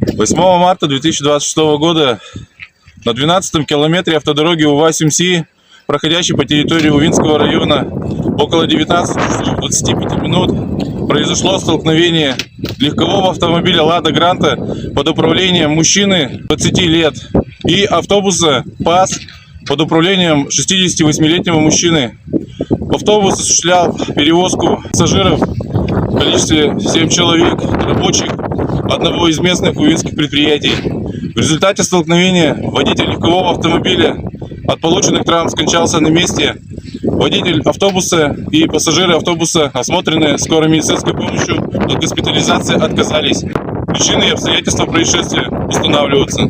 8 марта 2026 года на 12-м километре автодороги УВА-7Си, проходящей по территории Увинского района, около 19 часов 25 минут произошло столкновение легкового автомобиля «Лада Гранта» под управлением мужчины 20 лет и автобуса ПАЗ под управлением 68-летнего мужчины. Автобус осуществлял перевозку пассажиров в количестве 7 человек, рабочих одного из местных увинских предприятий. В результате столкновения водитель легкового автомобиля от полученных травм скончался на месте. Водитель автобуса и пассажиры автобуса, осмотренные скорой медицинской помощью, от госпитализации отказались. Причины и обстоятельства происшествия устанавливаются.